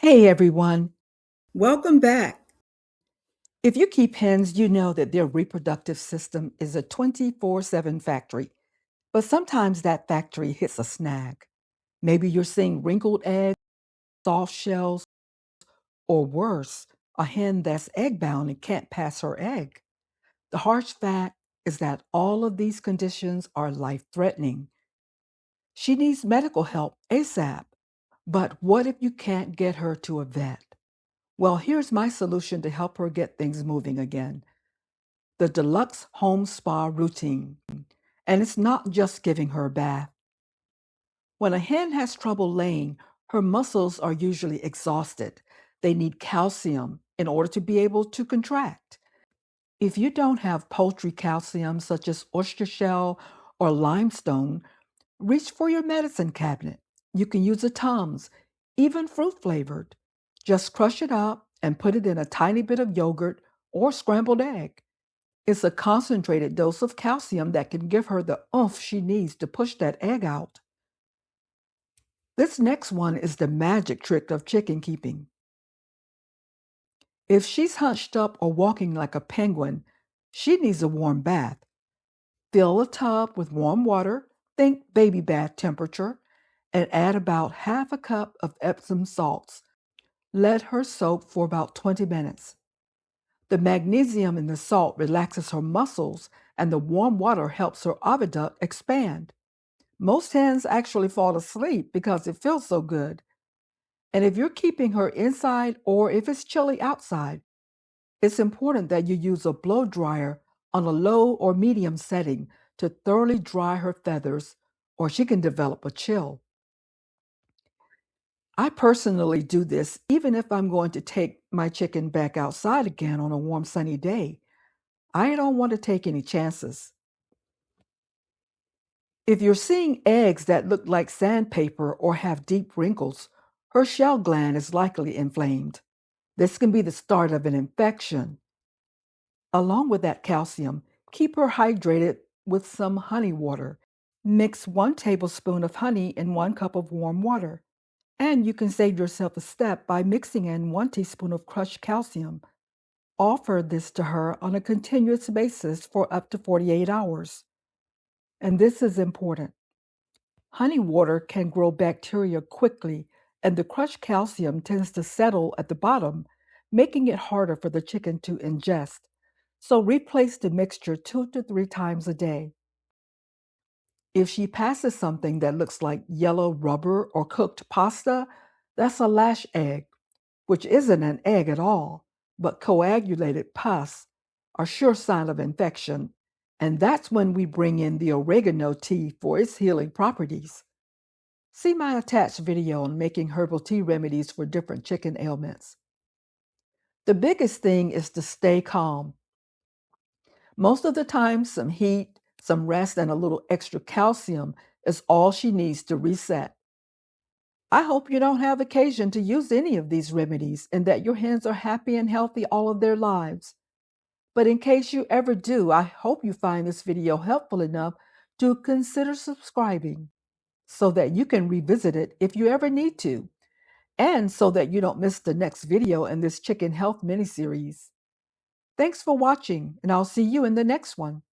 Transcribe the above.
Hey everyone. Welcome back. If you keep hens, you know that their reproductive system is a 24/7 factory. But sometimes that factory hits a snag. Maybe you're seeing wrinkled eggs, soft shells, or worse, a hen that's egg bound and can't pass her egg. The harsh fact is that all of these conditions are life threatening. She needs medical help ASAP. But what if you can't get her to a vet? Well, here's my solution to help her get things moving again: the Deluxe Home Spa routine. And it's not just giving her a bath. When a hen has trouble laying, her muscles are usually exhausted. They need calcium in order to be able to contract. If you don't have poultry calcium, such as oyster shell or limestone, reach for your medicine cabinet. You can use a Tums, even fruit flavored. Just crush it up and put it in a tiny bit of yogurt or scrambled egg. It's a concentrated dose of calcium that can give her the oomph she needs to push that egg out. This next one is the magic trick of chicken keeping. If she's hunched up or walking like a penguin, she needs a warm bath. Fill a tub with warm water, think baby bath temperature, and add about half a cup of Epsom salts. Let her soak for about 20 minutes. The magnesium in the salt relaxes her muscles, and the warm water helps her oviduct expand. Most hens actually fall asleep because it feels so good. And if you're keeping her inside or if it's chilly outside, it's important that you use a blow dryer on a low or medium setting to thoroughly dry her feathers, or she can develop a chill. I personally do this even if I'm going to take my chicken back outside again on a warm sunny day. I don't want to take any chances. If you're seeing eggs that look like sandpaper or have deep wrinkles, her shell gland is likely inflamed. This can be the start of an infection. Along with that calcium, keep her hydrated with some honey water. Mix 1 tablespoon of honey in 1 cup of warm water. And you can save yourself a step by mixing in 1 teaspoon of crushed calcium. Offer this to her on a continuous basis for up to 48 hours. And this is important. Honey water can grow bacteria quickly, and the crushed calcium tends to settle at the bottom, making it harder for the chicken to ingest. So replace the mixture 2 to 3 times a day. If she passes something that looks like yellow rubber or cooked pasta, that's a lash egg, which isn't an egg at all, but coagulated pus, a sure sign of infection. And that's when we bring in the oregano tea for its healing properties. See my attached video on making herbal tea remedies for different chicken ailments. The biggest thing is to stay calm. Most of the time, some heat, some rest, and a little extra calcium is all she needs to reset. I hope you don't have occasion to use any of these remedies and that your hens are happy and healthy all of their lives. But in case you ever do, I hope you find this video helpful enough to consider subscribing so that you can revisit it if you ever need to, and so that you don't miss the next video in this chicken health mini-series. Thanks for watching, and I'll see you in the next one.